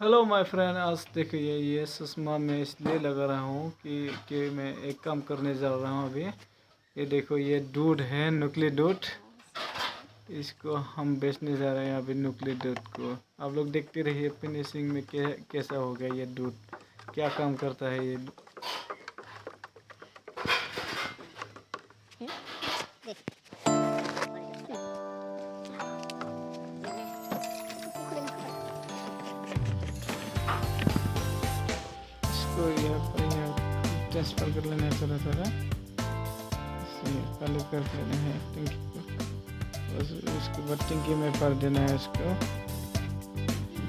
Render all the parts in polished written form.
Hello my friend, आज देखिए ये चश्मा मैं इसलिए लगा रहा हूँ कि मैं एक काम करने जा रहा हूँ अभी। ये देखो, ये दूध है, नुकीली दूध। इसको हम बेचने जा रहे हैं अभी, नुकीली दूध को। आप लोग देखते रहिए फिनिशिंग में कैसा हो गया ये दूध, क्या काम करता है ये। इसको यहाँ ट्रांसफर कर लेना है थोड़ा थोड़ा, चालू कर लेना है टंकी को। उसके बाद टंकी में भर देना है इसको।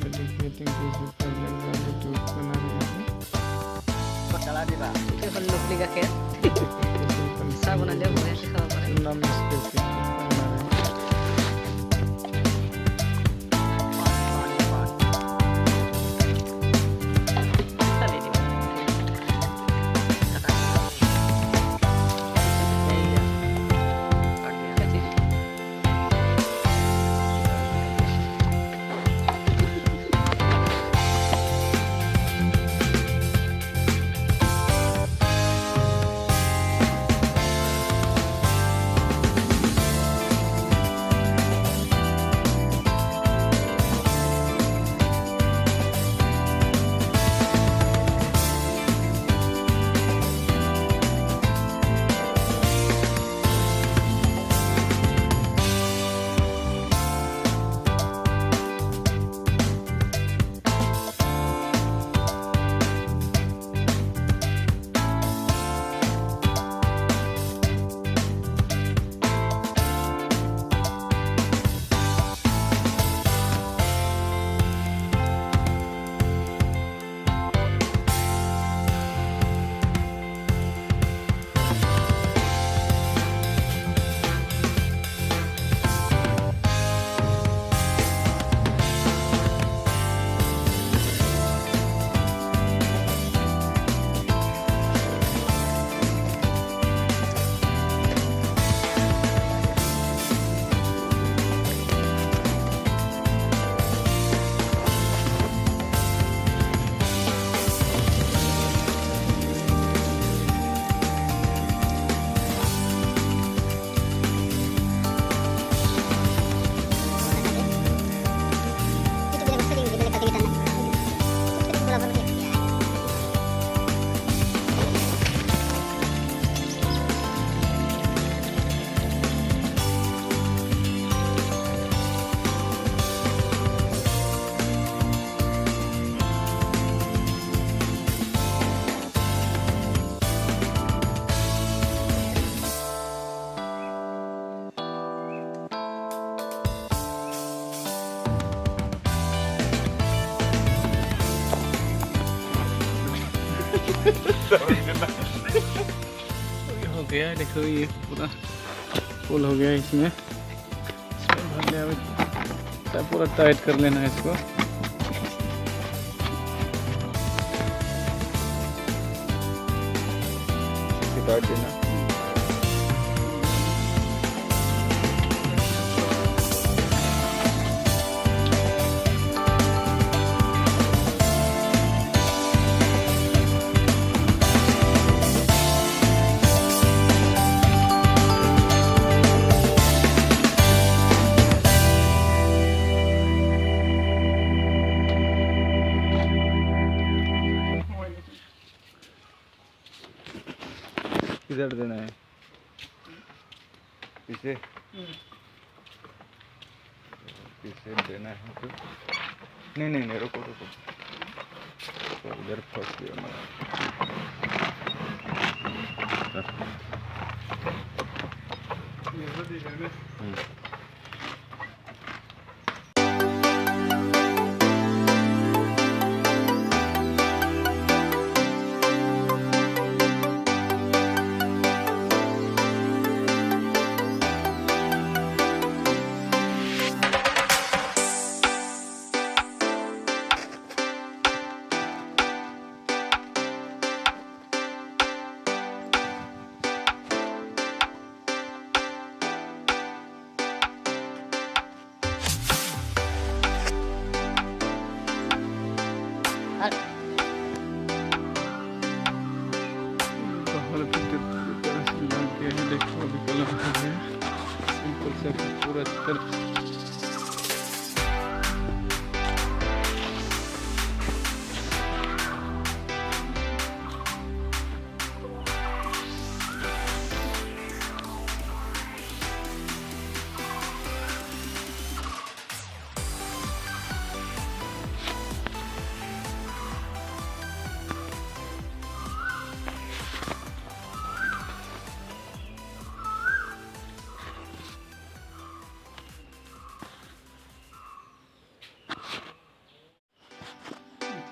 देखिए टंकी से भर देगा, दूध बना रहे हैं। नुकीली गाखिर साह बनाले बरिया खावा पारे। नाम इसके बना रहे हैं। हो गया, देखो ये पूरा फुल हो गया। इसमें भर लिया, अभी पूरा टाइट कर लेना है इसको। काट देना। किधर देना है? पीछे पीछे देना है तो नहीं नहीं नहीं, रुको रुको, तो इधर फंस गया मैं।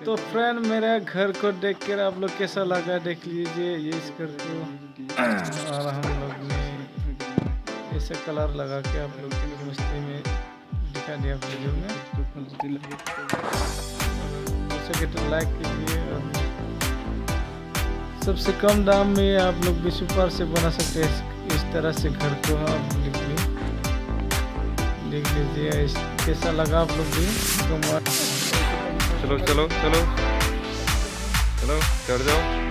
तो फ्रेंड मेरे घर को देख कर आप लोग कैसा लगा देख लीजिए। ये इस घर को और हम लोग ने ऐसा कलर लगा के आप लोग की मस्ती में दिखा दिया वीडियो में। हो सके तो लाइक कीजिए और सबसे कम दाम में आप लोग भी सुपर से बना सकते हैं इस तरह से घर को। आप देख लीजिए कैसा लगा आप लोग भी। चलो चलो चलो चलो चढ़ जाओ।